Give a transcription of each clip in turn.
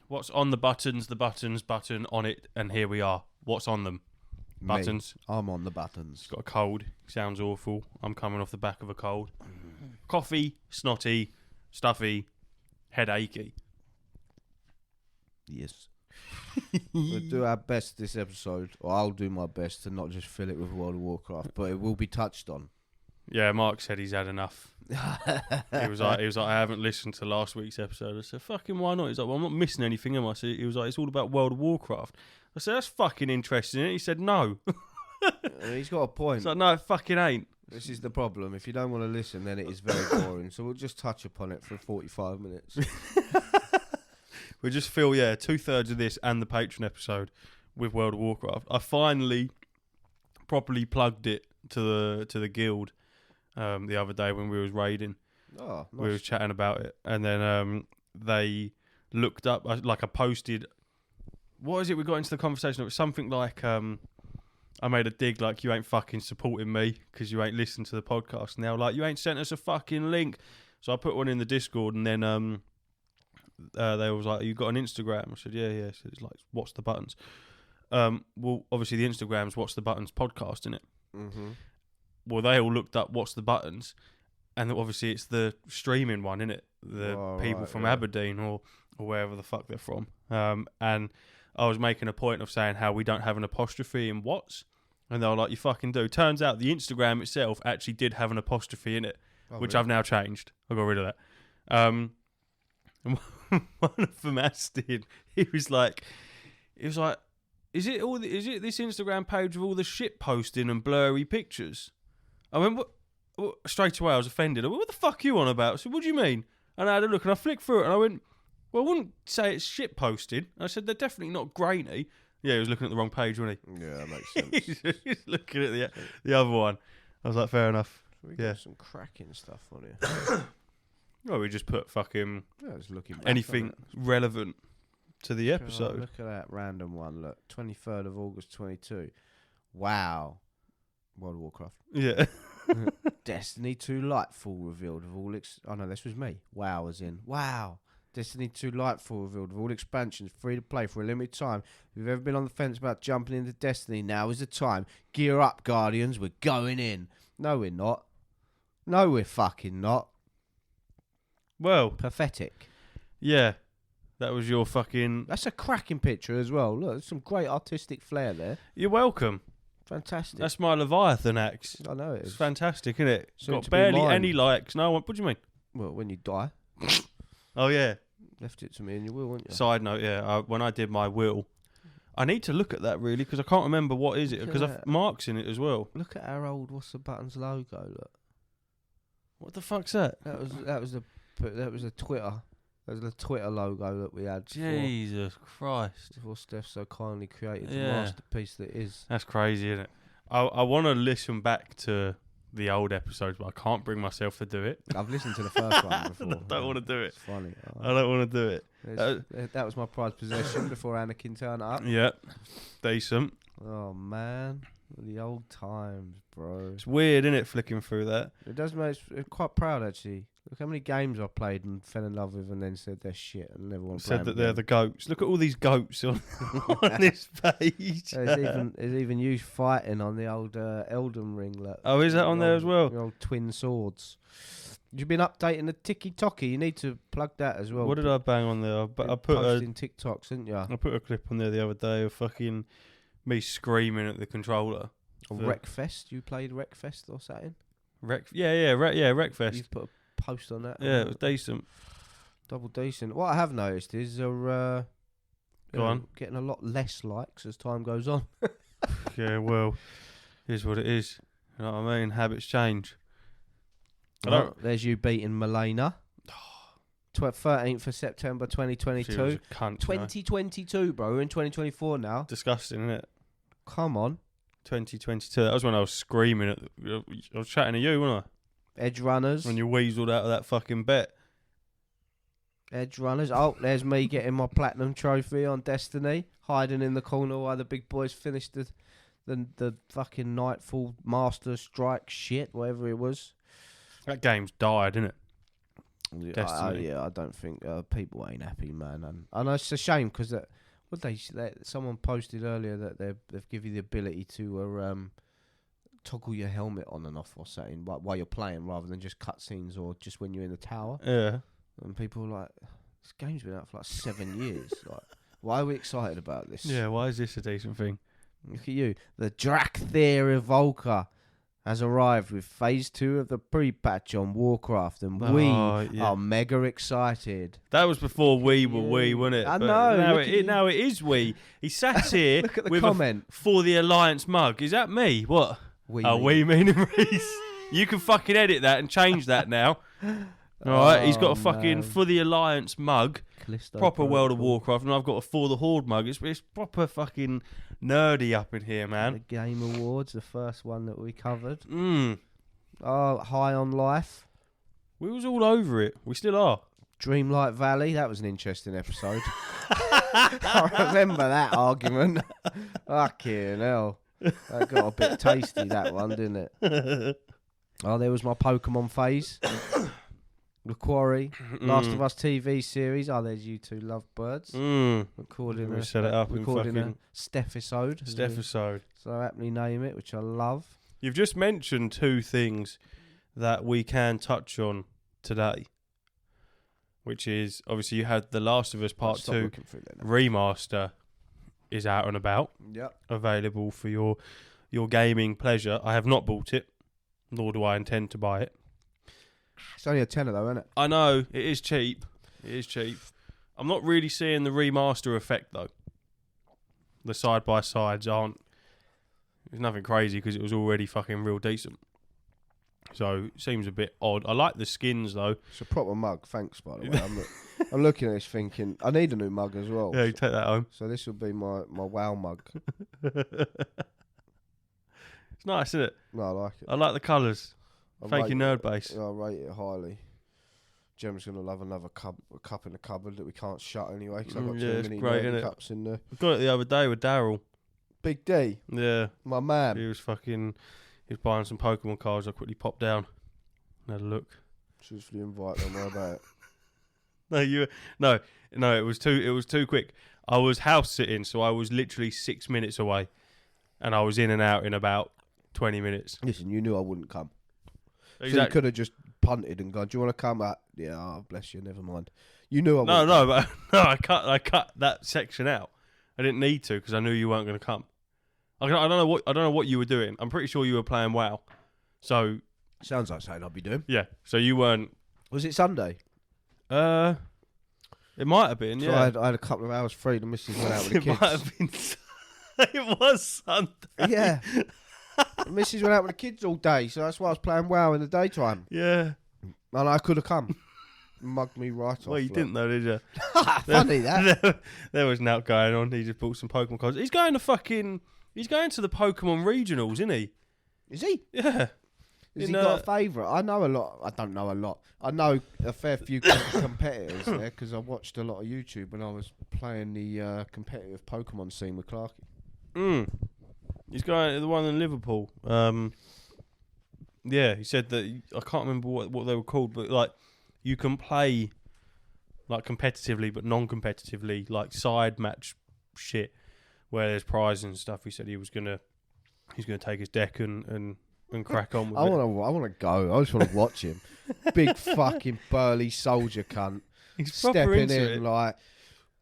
What's on the buttons? The buttons, button on it, and here we are. What's on them? Buttons. Me. I'm on the buttons. He's got a cold. Sounds awful. I'm coming off the back of a cold. Coffee, snotty, stuffy, headachy. Yes. We'll do our best this episode, or I'll do my best to not just fill it with World of Warcraft, but it will be touched on. Yeah, Mark said he's had enough. he was like, I haven't listened to last week's episode. I said, fucking why not? He's like, well, I'm not missing anything, am I? So he was like, it's all about World of Warcraft. I said, that's fucking interesting. He said, no. He's got a point. It's like, no, it fucking ain't. This is the problem. If you don't want to listen, then it is very boring. So we'll just touch upon it for 45 minutes. We just feel, 2/3 of this and the Patreon episode with World of Warcraft. I finally properly plugged it to the guild the other day when we was raiding. Oh, nice. We was chatting about it, and then they looked up. I posted. What is it? We got into the conversation. It was something like I made a dig like, you ain't fucking supporting me because you ain't listened to the podcast. Now, like, you ain't sent us a fucking link. So I put one in the Discord, and then they was like, you got an Instagram? I said, yeah. So it's like, what's the buttons? Well, obviously the Instagram's What's the Buttons podcast, innit? Mm-hmm. Well, they all looked up What's the Buttons, and obviously it's the streaming one, innit? The people from Aberdeen or wherever the fuck they're from. And I was making a point of saying how we don't have an apostrophe in What's, and they were like, you fucking do. Turns out the Instagram itself actually did have an apostrophe in it, which really? I've now changed. I got rid of that. And one of them asked him, he was like, is it this Instagram page with all the shit posting and blurry pictures? I mean, what straight away I was offended. I went, what the fuck are you on about? I said, what do you mean? And I had a look and I flicked through it and I went, well, I wouldn't say it's shit posted. I said, they're definitely not grainy. Yeah, he was looking at the wrong page, wasn't he? Yeah, that makes sense. He's looking at the other one. I was like, fair enough. We got some cracking stuff on here. Well, we just put fucking just looking back anything relevant to the episode. Oh, look at that random one. Look, 23rd of August 22. Wow. World of Warcraft. Yeah. Destiny 2 Lightfall revealed of all... oh, no, this was me. Wow, as in... Wow. Destiny 2 Lightfall revealed of all expansions, free to play for a limited time. If you've ever been on the fence about jumping into Destiny, now is the time. Gear up, Guardians. We're going in. No, we're not. No, we're fucking not. Well... Pathetic. Yeah. That was your fucking... That's a cracking picture as well. Look, there's some great artistic flair there. You're welcome. Fantastic. That's my Leviathan axe. I know it is. It's fantastic, isn't it? Soon Got barely any likes. No one. What do you mean? Well, when you die. Oh, yeah. Left it to me in your will, wouldn't you? Side note, yeah. When I did my will, I need to look at that, really, because I can't remember what is it. Because Mark's in it as well. Look at our old What's the Buttons logo, look. What the fuck's that? That was the Twitter. That was the Twitter logo that we had. Jesus Christ. Before Steph so kindly created the masterpiece that is. That's crazy, isn't it? I want to listen back to the old episodes, but I can't bring myself to do it. I've listened to the first one before. I don't want to do it. It's funny. I don't want to do it. That was my prized possession before Anakin turned up. Yeah. Decent. Oh, man. The old times, bro. It's weird, isn't it, flicking through that? It does make me quite proud, actually. Look how many games I've played and fell in love with and then said they're shit and never want to play them that they're the goats. Look at all these goats on this page. There's even you fighting on the old Elden Ring. Look. Oh, is that on there as well? The old twin swords. You've been updating the TikToky. You need to plug that as well. What did I bang on there? I put posting TikToks, didn't you? I put a clip on there the other day of fucking me screaming at the controller. Wreckfest. You played Wreckfest or something? Wreckfest. You've put a post on that. Yeah, it was decent. Double decent. What I have noticed is Go on. Getting a lot less likes as time goes on. Yeah, well, here's what it is. You know what I mean? Habits change. There's you beating Milena. 13th of September 2022. 2022, bro. We're in 2024 now. Disgusting, isn't it? Come on. 2022. That was when I was screaming at. I was chatting to you, wasn't I? Edge runners. When you weaseled out of that fucking bet. Edge runners. Oh, there's me getting my platinum trophy on Destiny, hiding in the corner while the big boys finished the fucking Nightfall Master Strike shit, whatever it was. That game's died, isn't it? Destiny. I don't think people ain't happy, man. And I know it's a shame because someone posted earlier that they've given you the ability to toggle your helmet on and off or something while you're playing, rather than just cutscenes or just when you're in the tower. Yeah. And people are like, this game's been out for like 7 years. Like, why are we excited about this? Yeah, why is this a decent thing? Look at you. The Drakthir Evoker has arrived with Phase 2 of the pre-patch on Warcraft, and we are mega excited. That was before we were we, wasn't it? I know. Now it is we. He sat here Look at the with comment. For the Alliance mug. Is that me? What? We meaning Reese. You can fucking edit that and change that now. All right, he's got a fucking For the Alliance mug. Callisto proper Protocol. World of Warcraft, and I've got a For the Horde mug. It's proper fucking nerdy up in here, man. The Game Awards, the first one that we covered. Mm. Oh, High on Life. We was all over it. We still are. Dreamlight Valley. That was an interesting episode. I remember that argument. Fucking hell. That got a bit tasty, that one, didn't it? Oh, there was my Pokemon phase. The Quarry. Last of Us TV series. Oh, there's you two lovebirds. Recording we set it up recording in a Stephisode. Stephisode. So aptly name it, which I love. You've just mentioned two things that we can touch on today, which is obviously you had The Last of Us Part 2 Remaster is out and about. Yep. Available for your gaming pleasure. I have not bought it, nor do I intend to buy it. It's only a tenner though, isn't it? I know, it is cheap. It is cheap. I'm not really seeing the remaster effect though. The side-by-sides aren't... There's nothing crazy because it was already fucking real decent. So, it seems a bit odd. I like the skins though. It's a proper mug, thanks by the way. I'm looking at this thinking, I need a new mug as well. Yeah, you take that home. So this will be my WoW mug. It's nice, isn't it? No, I like it. I like the colours. Thank you, Nerd Base. I rate it highly. Gem's going to love another cup in the cupboard that we can't shut anyway because I've got too many nerdy cups in there. I got it the other day with Daryl. Big D? Yeah. My man. He was buying some Pokemon cards. I quickly popped down and had a look. Cheers for the invite, don't worry about No, it. it was too quick. I was house sitting, so I was literally 6 minutes away, and I was in and out in about 20 minutes. Listen, you knew I wouldn't come. Exactly. So you could have just punted and gone, do you want to come out? Yeah, oh, bless you, never mind. You knew I wouldn't. I cut that section out. I didn't need to because I knew you weren't going to come. I don't know what you were doing. I'm pretty sure you were playing WoW. So sounds like something I'd be doing. Yeah. So you weren't. Was it Sunday? It might have been. So yeah. I had a couple of hours free. The missus went out with the kids. It might have been. It was Sunday. Yeah. The missus went out with the kids all day, so that's why I was playing WoW in the daytime. Yeah. And I could have come. Mugged me right off. Well, you didn't though, did you? Funny that. There was nothing going on. He just bought some Pokemon cards. He's going to the Pokemon regionals, isn't he? Is he? Yeah. Has he got a favourite? I know a lot. I don't know a lot. I know a fair few competitors there because I watched a lot of YouTube when I was playing the competitive Pokemon scene with Clarky. He's going to the one in Liverpool. Yeah, he said that I can't remember what they were called, but like you can play like competitively but non-competitively, like side match shit where there's prizes and stuff. He said he's gonna take his deck and crack on with it. I want to go. I just want to watch him. Big fucking burly soldier cunt. He's stepping in like,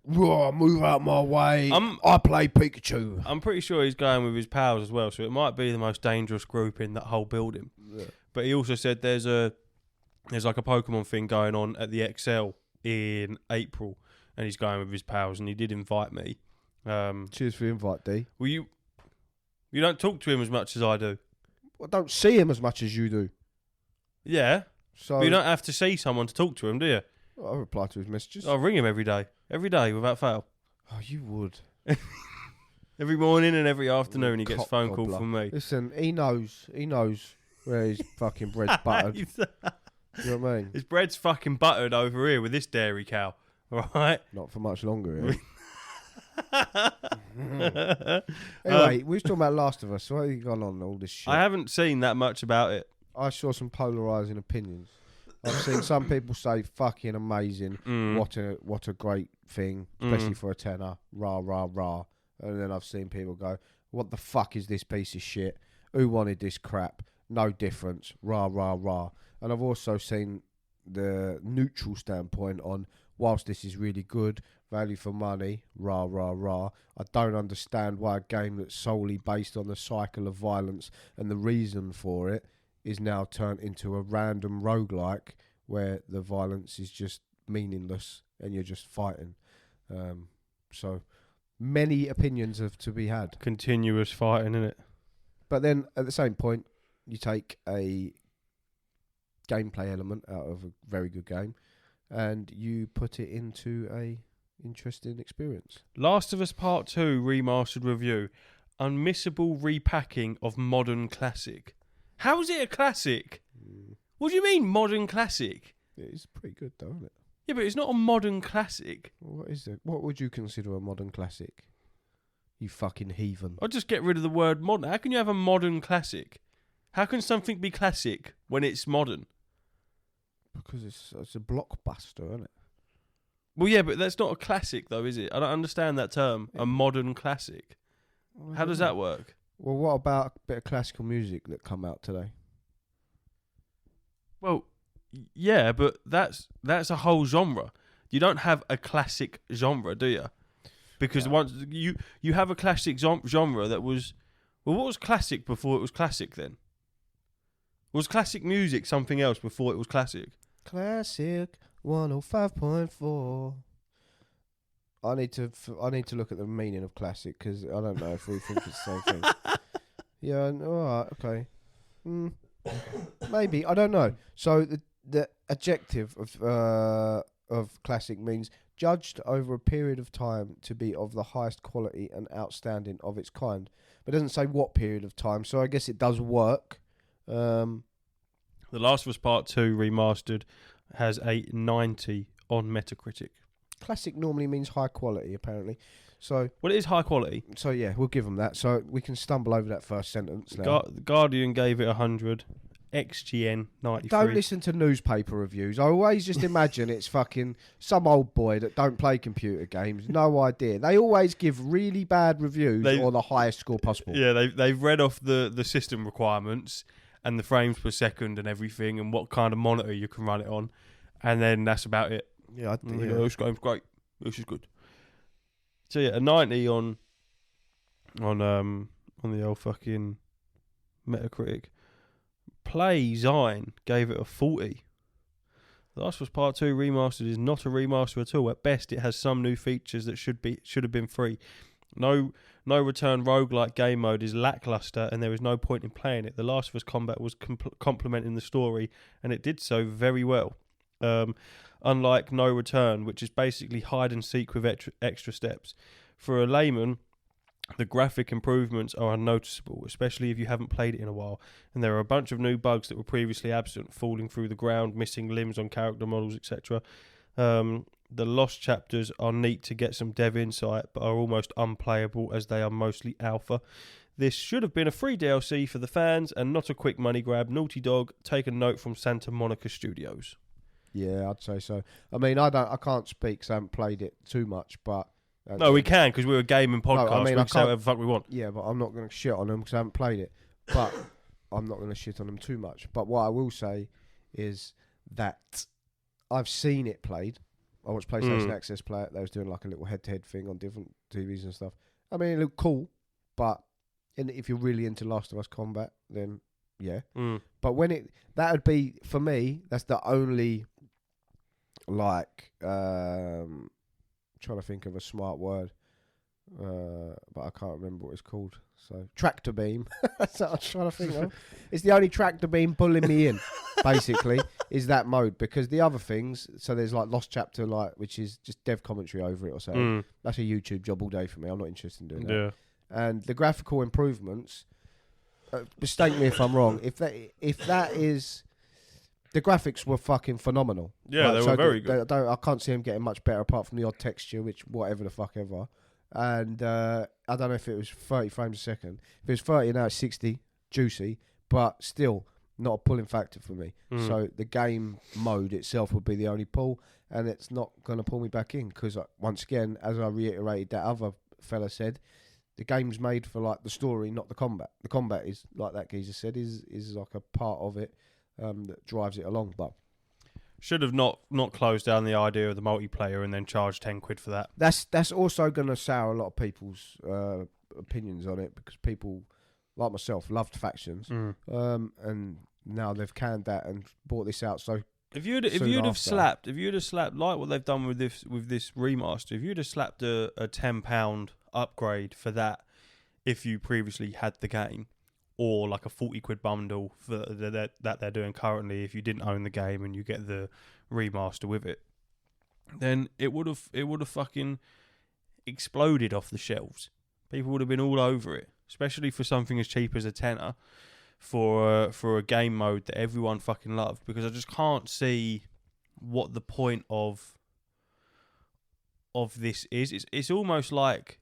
whoa, move out my way. I play Pikachu. I'm pretty sure he's going with his pals as well, so it might be the most dangerous group in that whole building. Yeah. But he also said there's like a Pokemon thing going on at the XL in April, and he's going with his pals, and he did invite me. Cheers for the invite, D. Well, you don't talk to him as much as I do. I don't see him as much as you do. Yeah. So But you don't have to see someone to talk to him, do you? I reply to his messages. I ring him every day without fail. Oh, you would. Every morning and every afternoon he gets a phone call from me. Listen, he knows where his fucking bread's buttered. You know what I mean? His bread's fucking buttered over here with this dairy cow, alright? Not for much longer, Anyway, we was talking about Last of Us. So what have you gone on all this shit? I haven't seen that much about it. I saw some polarising opinions. I've seen some people say fucking amazing. What a great thing, especially for a tenner. Rah rah rah. And then I've seen people go, what the fuck is this piece of shit? Who wanted this crap? No difference. Rah rah rah. And I've also seen the neutral standpoint on, whilst this is really good, value for money, rah rah rah, I don't understand why a game that's solely based on the cycle of violence and the reason for it is now turned into a random roguelike where the violence is just meaningless and you're just fighting. So many opinions have to be had. Continuous fighting, innit? But then at the same point, you take a gameplay element out of a very good game and you put it into a interesting experience. Last of Us Part 2 Remastered Review. Unmissable repacking of modern classic. How is it a classic? What do you mean modern classic? It's pretty good though, isn't it? Yeah, but it's not a modern classic. What is it? What would you consider a modern classic? You fucking heathen. I'll just get rid of the word modern. How can you have a modern classic? How can something be classic when it's modern? Because it's a blockbuster, isn't it? Well, yeah, but that's not a classic, though, is it? I don't understand that term, a modern classic. Well, How does that work? Well, what about a bit of classical music that come out today? Well, yeah, but that's a whole genre. You don't have a classic genre, do you? Because once you have a classic genre that was... Well, what was classic before it was classic, then? Was classic music something else before it was classic? Classic 105.4. I need to look at the meaning of classic because I don't know if we think it's the same thing. Yeah, all right, okay. Maybe, I don't know. So the adjective of classic means judged over a period of time to be of the highest quality and outstanding of its kind. But it doesn't say what period of time, so I guess it does work. The Last of Us Part 2 Remastered has a 90 on Metacritic. Classic normally means high quality, apparently. So, well, it is high quality. So yeah, we'll give them that. So we can stumble over that first sentence now. The Guardian gave it 100. XGN 93. Don't listen to newspaper reviews. I always just imagine it's fucking some old boy that don't play computer games. No idea. They always give really bad reviews or the highest score possible. Yeah, they've read off the system requirements and the frames per second and everything and what kind of monitor you can run it on, and then that's about it. Yeah, this game's great. This is good. So yeah, a 90 on the old fucking Metacritic. PlayZine gave it a 40. The Last of Us Part 2 Remastered is not a remaster at all. At best, it has some new features that should have been free. No return roguelike game mode is lackluster, and there is no point in playing it. The Last of Us combat was complementing the story, and it did so very well. Unlike No Return, which is basically hide and seek with extra steps. For a layman, the graphic improvements are unnoticeable, especially if you haven't played it in a while, and there are a bunch of new bugs that were previously absent, falling through the ground, missing limbs on character models, etc. The lost chapters are neat to get some dev insight, but are almost unplayable as they are mostly alpha. This should have been a free DLC for the fans and not a quick money grab. Naughty Dog, take a note from Santa Monica Studios. Yeah, I'd say so. I mean, I can't speak because I haven't played it too much, but... no, we can, because we're a gaming podcast. No, I mean, we can say whatever the fuck we want. Yeah, but I'm not going to shit on them because I haven't played it. But I'm not going to shit on them too much. But what I will say is that I've seen it played. I watched PlayStation Access play it. They was doing like a little head-to-head thing on different TVs and stuff. I mean, it looked cool, but if you're really into Last of Us combat, then yeah. But that would be, for me, that's the only, like, trying to think of a smart word, but I can't remember what it's called. So tractor beam. That's what I was trying to think of. It's the only tractor beam pulling me in, basically, is that mode. Because the other things, so there's like Lost Chapter, like which is just dev commentary over it or something. That's a YouTube job all day for me. I'm not interested in doing that. Yeah. And the graphical improvements, mistake me if I'm wrong. If that is. The graphics were fucking phenomenal. Yeah, they were very good. I can't see them getting much better apart from the odd texture, which whatever the fuck ever. And I don't know if it was 30 frames a second. If it was 30 now it's 60, juicy. But still, not a pulling factor for me. So the game mode itself would be the only pull, and it's not going to pull me back in because, once again, as I reiterated, that other fella said, the game's made for like the story, not the combat. The combat is, like that geezer said, is like a part of it that drives it along. But should have not closed down the idea of the multiplayer and then charged £10 for that. That's also going to sour a lot of people's opinions on it, because people like myself loved factions, and now they've canned that and brought this out. So if you'd have slapped like what they've done with this remaster, if you'd have slapped a £10 upgrade for that, if you previously had the game, or like a £40 bundle for that they're doing currently, if you didn't own the game and you get the remaster with it, then it would have fucking exploded off the shelves. People would have been all over it, especially for something as cheap as a tenner for a game mode that everyone fucking loved. Because I just can't see what the point of this is. It's almost like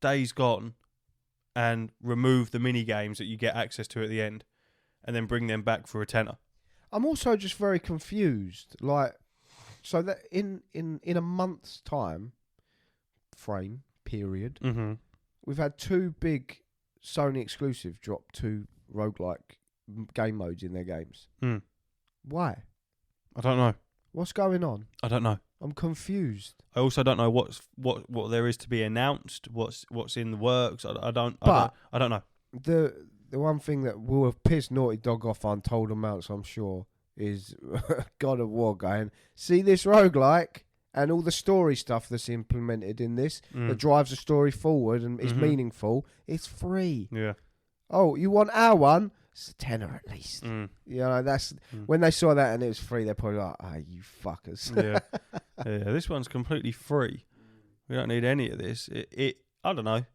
Days Gone and remove the mini games that you get access to at the end, and then bring them back for a tenner. I'm also just very confused. Like, so that in a month's time period, we've had 2 big Sony exclusive drop 2 roguelike game modes in their games. Why? I don't know. What's going on? I don't know. I'm confused. I also don't know what there is to be announced. What's in the works. I don't know. The one thing that will have pissed Naughty Dog off untold amounts, I'm sure, is God of War going, see this roguelike and all the story stuff that's implemented in this that drives the story forward and is meaningful. It's free. Yeah. Oh, you want our one? It's a tenner at least. You know, that's when they saw that and it was free, they're probably like, you fuckers. Yeah. Yeah, this one's completely free. We don't need any of this. I don't know.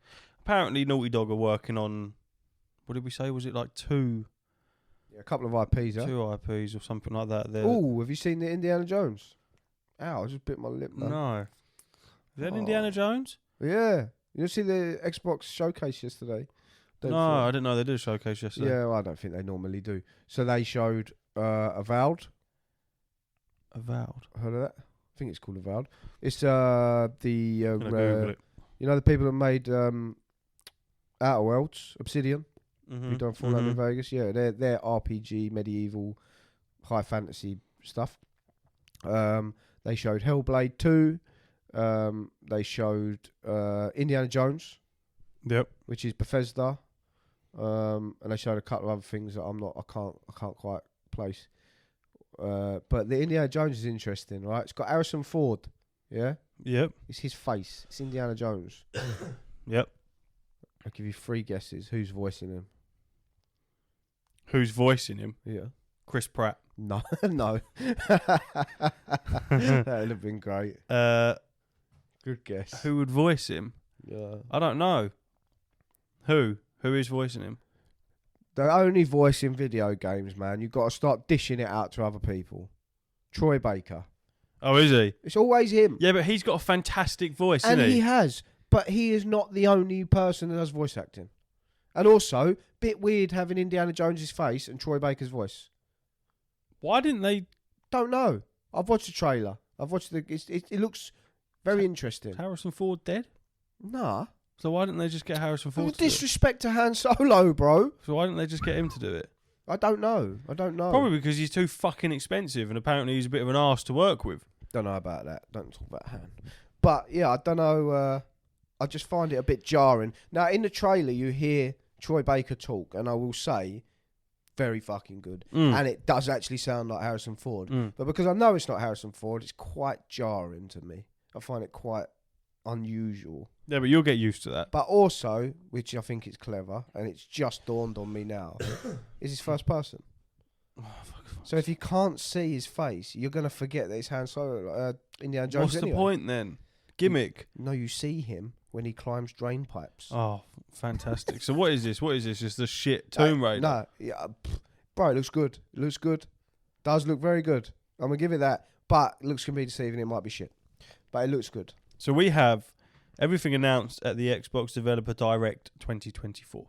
Apparently Naughty Dog are working on, what did we say? Was it like 2? Yeah, a couple of IPs, 2 IPs or something like that. Oh, have you seen the Indiana Jones? Ow, I just bit my lip, man. No. Is that Indiana Jones? Yeah. You didn't see the Xbox showcase yesterday? I didn't know they did a showcase yesterday. Yeah, well, I don't think they normally do. So they showed Avowed. Avowed? Heard of that? I think it's called Avowed. It's Google it. You know the people that made Outer Worlds, Obsidian, who done Fallout New Vegas? Yeah, they're RPG, medieval, high fantasy stuff. They showed Hellblade 2. They showed Indiana Jones. Yep. Which is Bethesda. And they showed a couple of other things that I can't quite place. But the Indiana Jones is interesting, right? It's got Harrison Ford. Yeah? Yep. It's his face. It's Indiana Jones. Yep. I'll give you 3 guesses. Who's voicing him? Who's voicing him? Yeah. Chris Pratt. No. No. That would have been great. Good guess. Who would voice him? Yeah. I don't know. Who is voicing him? They're only voicing video games, man. You've got to start dishing it out to other people. Troy Baker. Oh, is he? It's always him. Yeah, but he's got a fantastic voice, and he has. But he is not the only person that does voice acting. And also, bit weird having Indiana Jones's face and Troy Baker's voice. Why didn't they? Don't know. I've watched the trailer. I've watched it looks very interesting. Is Harrison Ford dead? Nah. So why didn't they just get Harrison Ford to disrespect to Han Solo, bro. So why didn't they just get him to do it? I don't know. Probably because he's too fucking expensive, and apparently he's a bit of an arse to work with. Don't know about that. Don't talk about Han. But yeah, I don't know. I just find it a bit jarring. Now, in the trailer, you hear Troy Baker talk, and I will say, very fucking good. And it does actually sound like Harrison Ford. But because I know it's not Harrison Ford, it's quite jarring to me. I find it quite unusual. Yeah, but you'll get used to that. But also, which I think is clever, and it's just dawned on me now, is his first person. Oh, so if you can't see his face, you're going to forget that it's Han Solo, Indiana Jones. What's the point then? Gimmick. No, you see him when he climbs drain pipes. Oh, fantastic. So what is this? Just the shit Tomb Raider? No, yeah, bro, it looks good. Does look very good. I'm going to give it that. But it looks can be deceiving. It might be shit. But it looks good. So we have everything announced at the Xbox Developer Direct 2024.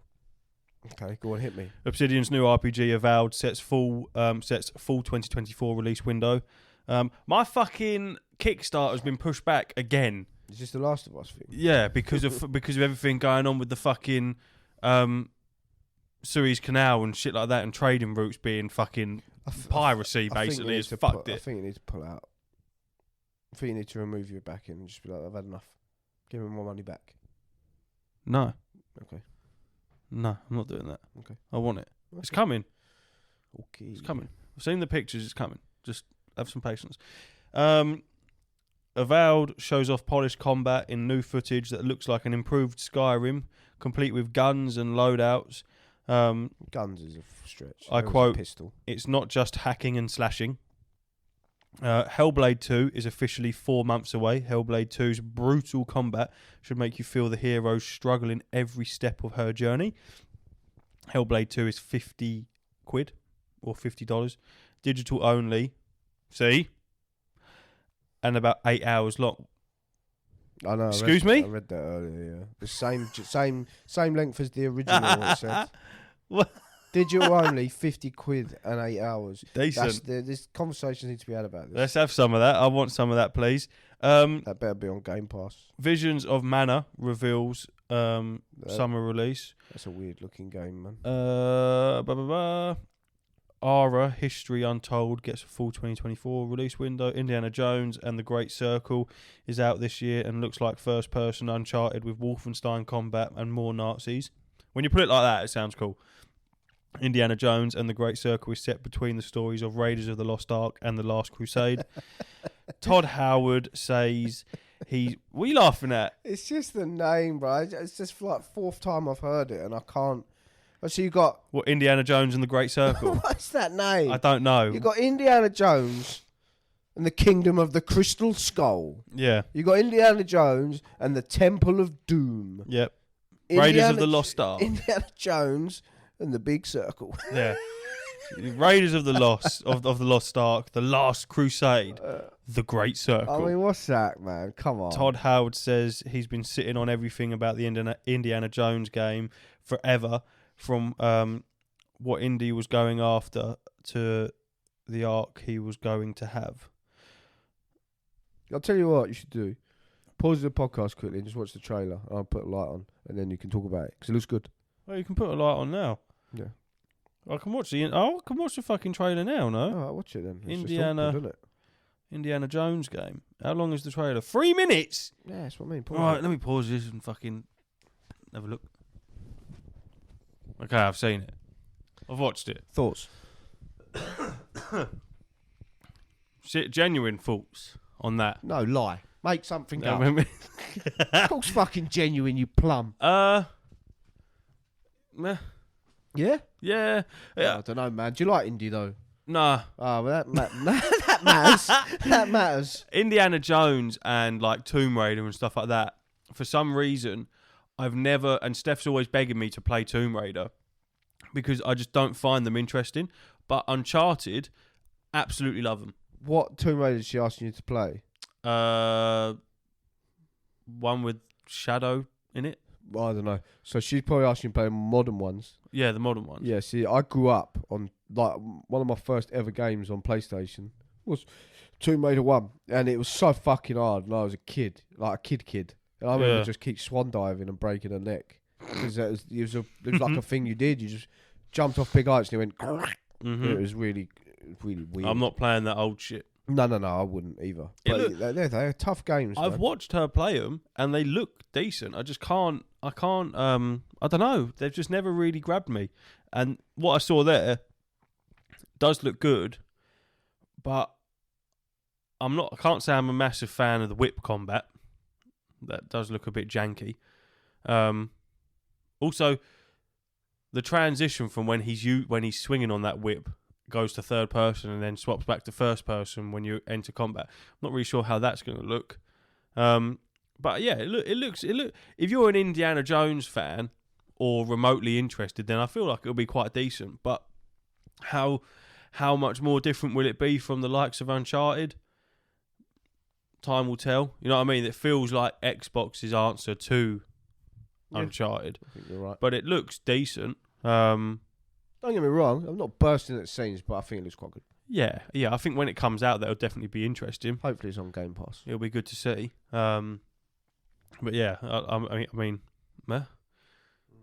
Okay, go on, hit me. Obsidian's new RPG Avowed sets full 2024 release window. My fucking Kickstarter's been pushed back again. Is this the Last of Us thing? Yeah, because of everything going on with the fucking Suez Canal and shit like that, and trading routes being fucking piracy. Basically, it's fucked it. I think you need to pull out. I think you need to remove your backing and just be like, I've had enough. Give me my money back. No. Okay. No, I'm not doing that. Okay. I want it. Okay. It's coming. Okay. It's coming. I've seen the pictures. It's coming. Just have some patience. Avowed shows off polished combat in new footage that looks like an improved Skyrim, complete with guns and loadouts. Guns is a stretch. I quote, pistol. It's not just hacking and slashing. Hellblade 2 is officially 4 months away. Hellblade 2's brutal combat should make you feel the hero's struggling every step of her journey. Hellblade 2 is 50 quid or $50. Digital only. See? And about 8 hours long. I know. Excuse me? I read that earlier. Yeah, the same length as the original. It said. What? Digital only, 50 quid and 8 hours. Decent. This conversation needs to be had about this. Let's have some of that. I want some of that, please. That better be on Game Pass. Visions of Mana reveals summer release. That's a weird looking game, man. Ara History Untold gets a full 2024 release window. Indiana Jones and the Great Circle is out this year and looks like first person Uncharted with Wolfenstein combat and more Nazis. When you put it like that, it sounds cool. Indiana Jones and the Great Circle is set between the stories of Raiders of the Lost Ark and the Last Crusade. Todd Howard says what are you laughing at? It's just the name, bro. It's just like fourth time I've heard it and I can't. So you got What, Indiana Jones and the Great Circle? What's that name? I don't know. You got Indiana Jones and the Kingdom of the Crystal Skull. Yeah. You got Indiana Jones and the Temple of Doom. Yep. Raiders of the Lost Ark. Indiana Jones and the Big Circle. Yeah. Raiders of the Lost of the Lost Ark, the Last Crusade, the Great Circle. I mean, what's that, man? Come on. Todd Howard says he's been sitting on everything about the Indiana Jones game forever, from what Indy was going after to the arc he was going to have. I'll tell you what you should do. Pause the podcast quickly and just watch the trailer. I'll put a light on and then you can talk about it because it looks good. Well, you can put a light on now. Yeah. I can watch the fucking trailer now, no? Oh, I'll watch it then. It's Indiana, just awkward, isn't it? Indiana Jones game. How long is the trailer? 3 minutes? Yeah, that's what I mean. All right, let me pause this and fucking have a look. Okay, I've seen it. I've watched it. Thoughts? Genuine thoughts on that. No, lie. Make something up. No, Of course fucking genuine, you plum. meh. Yeah? Yeah. Yeah. I don't know, man. Do you like indie, though? Nah. Oh, well, that matters. That matters. Indiana Jones and like Tomb Raider and stuff like that, for some reason, I've never, and Steph's always begging me to play Tomb Raider because I just don't find them interesting. But Uncharted, absolutely love them. What Tomb Raider is she asking you to play? One with Shadow in it. Well, I don't know. So she's probably asking you to play modern ones. Yeah, the modern ones. Yeah, see, I grew up on, like, one of my first ever games on PlayStation was Tomb Raider 1. And it was so fucking hard. And I was a kid, like a kid. And I remember just keep swan diving and breaking her neck. Because it was like a thing you did. You just jumped off big heights and you went... Mm-hmm. It was really weird. I'm not playing that old shit. No, I wouldn't either. But they're tough games. I've watched her play them and they look decent. I just can't, I don't know. They've just never really grabbed me. And what I saw there does look good, but I can't say I'm a massive fan of the whip combat. That does look a bit janky. Also, the transition from when he's swinging on that whip goes to third person and then swaps back to first person when you enter combat. I'm not really sure how that's going to look. But yeah, it looks. If you're an Indiana Jones fan or remotely interested, then I feel like it'll be quite decent. But how much more different will it be from the likes of Uncharted? Time will tell. You know what I mean? It feels like Xbox's answer to Uncharted. I think you're right. But it looks decent. Um, Don't get me wrong, I'm not bursting at seams, but I think it looks quite good. yeah. I think when it comes out, that'll definitely be interesting. Hopefully, it's on Game Pass. It'll be good to see. But yeah, I mean, meh,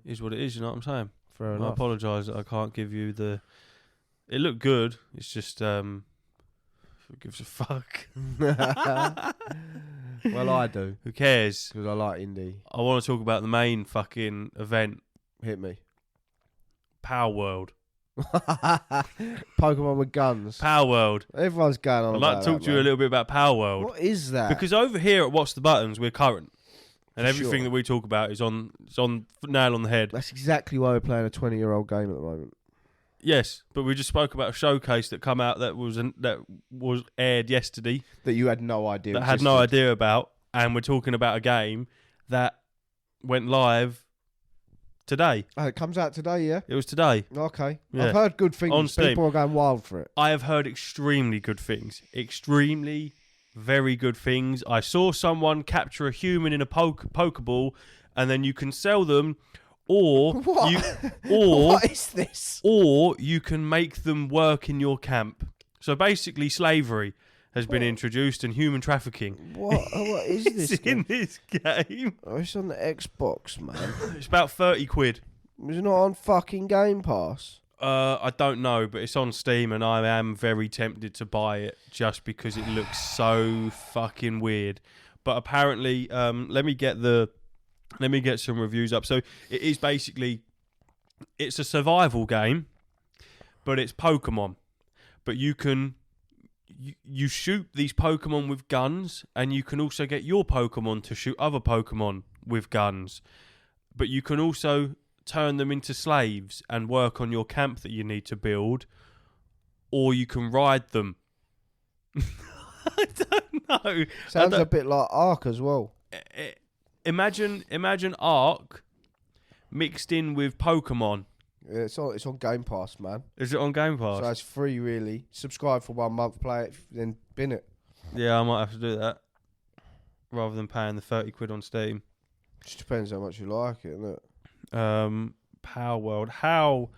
is what it is. You know what I'm saying? Fair I enough. apologise that I can't give you the. It looked good. It's just who gives a fuck? Well, I do. Who cares? Because I like indie. I want to talk about the main fucking event, Hit me. Palworld. Pokemon with guns. Palworld. Everyone's going on I'd about like to talk that, to you a man. little bit about Palworld. What is that? Because over here at What's the Buttons, we're current. And For everything sure. that we talk about is on nail on the head. That's exactly why we're playing a 20-year-old game at the moment. Yes, but we just spoke about a showcase that come out that was aired yesterday That you had no idea that had no idea about, and we're talking about a game that went live today. Oh, it comes out today, yeah? It was today. Okay. Yeah. I've heard good things. On Steam. People are going wild for it. I have heard extremely good things. Extremely, very good things. I saw someone capture a human in a Pokeball, and then you can sell them, or What? or What is this? or you can make them work in your camp. So basically, slavery has been introduced and human trafficking. What is this? It's in this game. Oh, it's on the Xbox, man. It's about 30 quid. It's not on fucking Game Pass. I don't know, but it's on Steam, and I am very tempted to buy it just because it looks so fucking weird. But apparently, let me get some reviews up. So it is basically, it's a survival game, but it's Pokemon. But you can you shoot these Pokemon with guns, and you can also get your Pokemon to shoot other Pokemon with guns. But you can also turn them into slaves and work on your camp that you need to build, or you can ride them. I don't know. Sounds a bit like Ark as well. Imagine Ark mixed in with Pokemon. Yeah, it's on Game Pass, man. Is it on Game Pass? So it's free, really. Subscribe for 1 month, play it, then bin it. Yeah, I might have to do that rather than paying the 30 quid on Steam. Just depends how much you like it, isn't it? Palworld. How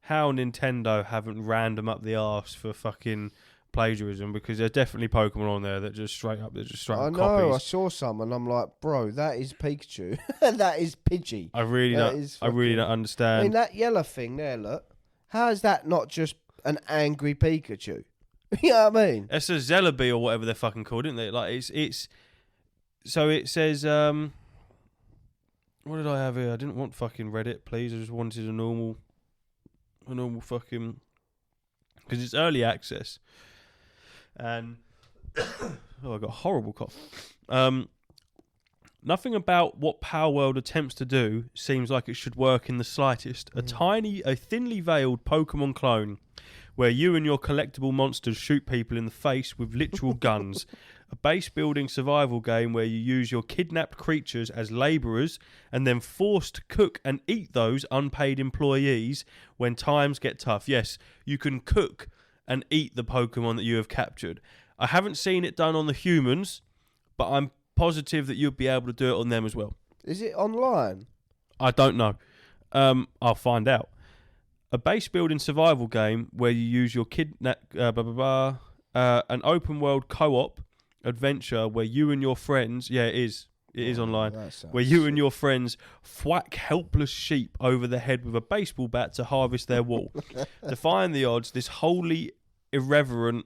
Nintendo haven't random up the arse for fucking plagiarism, because there's definitely Pokemon on there that just straight up I know. copies. I saw some and I'm like, bro, that is Pikachu. That is Pidgey. I really don't understand. I mean, that yellow thing there, look. How is that not just an angry Pikachu? You know what I mean? It's a Celebi or whatever they're fucking called, isn't it? Like it's. So it says. What did I have here? I didn't want fucking Reddit, please. I just wanted a normal fucking, because it's early access. And I got a horrible cough. Nothing about what Palworld attempts to do seems like it should work in the slightest. A thinly veiled Pokemon clone where you and your collectible monsters shoot people in the face with literal guns. A base-building survival game where you use your kidnapped creatures as labourers and then forced to cook and eat those unpaid employees when times get tough. Yes, you can cook and eat the Pokemon that you have captured. I haven't seen it done on the humans, but I'm positive that you'll be able to do it on them as well. Is it online? I don't know. I'll find out. A base-building survival game where you use your an open-world co-op adventure where you and your friends... Yeah, it is online. Where you and your friends thwack helpless sheep over the head with a baseball bat to harvest their wool. Defying the odds, this wholly irreverent,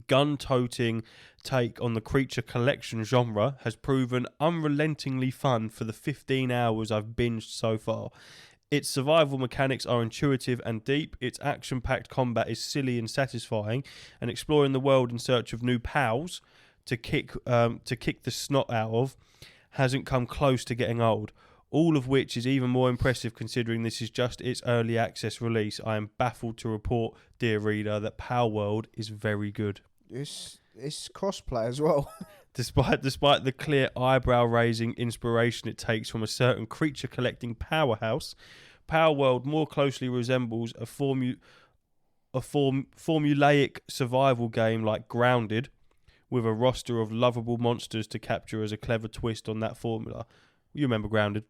gun-toting take on the creature collection genre has proven unrelentingly fun for the 15 hours I've binged so far. Its survival mechanics are intuitive and deep, its action-packed combat is silly and satisfying, and exploring the world in search of new pals to kick the snot out of hasn't come close to getting old. All of which is even more impressive considering this is just its early access release. I am baffled to report, dear reader, that Palworld is very good. It's crossplay as well. Despite the clear eyebrow-raising inspiration it takes from a certain creature-collecting powerhouse, Palworld more closely resembles a formulaic survival game like Grounded, with a roster of lovable monsters to capture as a clever twist on that formula. You remember Grounded?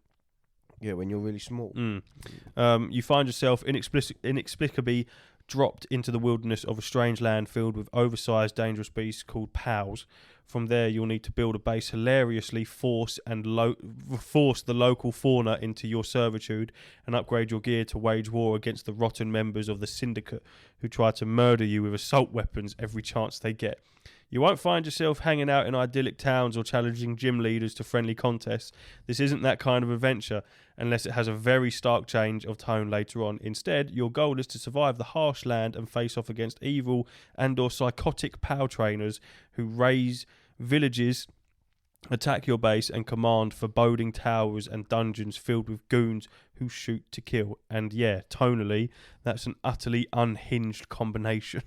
Yeah, when you're really small. You find yourself inexplicably dropped into the wilderness of a strange land filled with oversized, dangerous beasts called POWs. From there, you'll need to build a base, hilariously force the local fauna into your servitude, and upgrade your gear to wage war against the rotten members of the Syndicate, who try to murder you with assault weapons every chance they get. You won't find yourself hanging out in idyllic towns or challenging gym leaders to friendly contests. This isn't that kind of adventure, unless it has a very stark change of tone later on. Instead, your goal is to survive the harsh land and face off against evil and or psychotic POW trainers who raise villages, attack your base, and command foreboding towers and dungeons filled with goons who shoot to kill. And yeah, tonally, that's an utterly unhinged combination.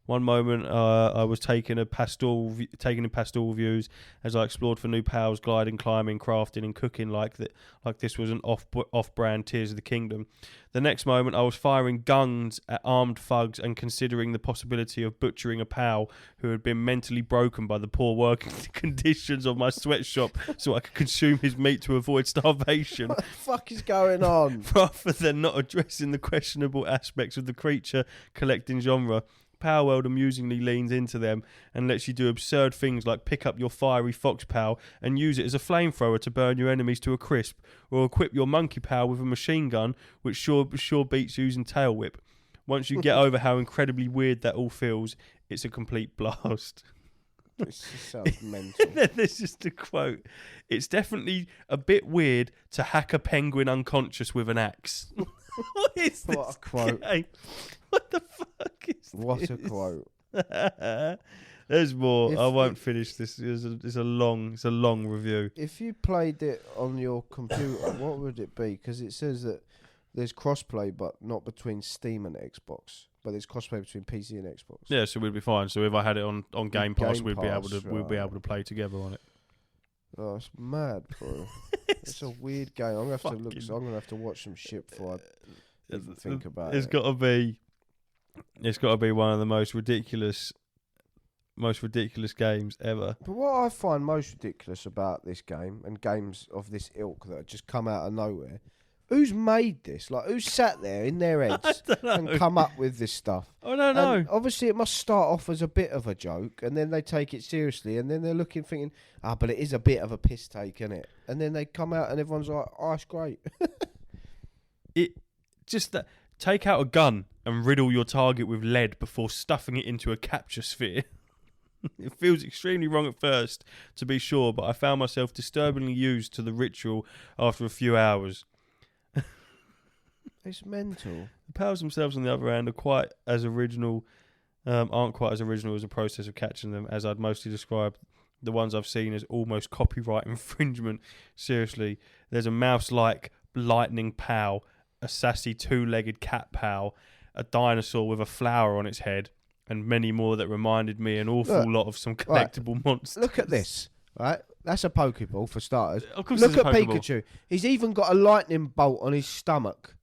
One moment, I was taking in pastoral views as I explored for new POWs, gliding, climbing, crafting, and cooking like this was an off-brand Tears of the Kingdom. The next moment, I was firing guns at armed thugs and considering the possibility of butchering a POW who had been mentally broken by the poor working conditions of my sweatshop, so I could consume his meat to avoid starvation. What the fuck is going on? Rather than not addressing the questionable aspects of the creature collecting genre, Palworld amusingly leans into them and lets you do absurd things like pick up your fiery fox POW and use it as a flamethrower to burn your enemies to a crisp, or equip your monkey POW with a machine gun, which sure beats using tail whip. Once you get over how incredibly weird that all feels, it's a complete blast. This sounds mental. There's just a quote. It's definitely a bit weird to hack a penguin unconscious with an axe. What is this? What a quote. Game? What the fuck is What this? a quote. There's more. I won't finish this. It's a long review. If you played it on your computer, what would it be? Because it says that there's crossplay, but not between Steam and Xbox. But there's crossplay between PC and Xbox. Yeah, so we'd be fine. So if I had it on Game Pass, we'd be able to play together on it. Oh, it's mad, bro. It's a weird game. I'm gonna have to look. So I'm gonna have to watch some shit before I even think about it. It's got to be one of the most ridiculous games ever. But what I find most ridiculous about this game and games of this ilk that just come out of nowhere, who's made this? Like, who's sat there in their heads and come up with this stuff? I don't know. And obviously, it must start off as a bit of a joke, and then they take it seriously, and then they're thinking, but it is a bit of a piss take, isn't it? And then they come out, and everyone's like, oh, it's great. Take out a gun and riddle your target with lead before stuffing it into a capture sphere. It feels extremely wrong at first, to be sure, but I found myself disturbingly used to the ritual after a few hours. It's mental. The POWs themselves, on the other hand, aren't quite as original as the process of catching them, as I'd mostly describe the ones I've seen as almost copyright infringement. Seriously, there's a mouse-like lightning POW, a sassy two-legged cat POW, a dinosaur with a flower on its head, and many more that reminded me an awful lot of some collectible monsters. Look at this, right? That's a Pokeball for starters. Of course, look at Pikachu. He's even got a lightning bolt on his stomach.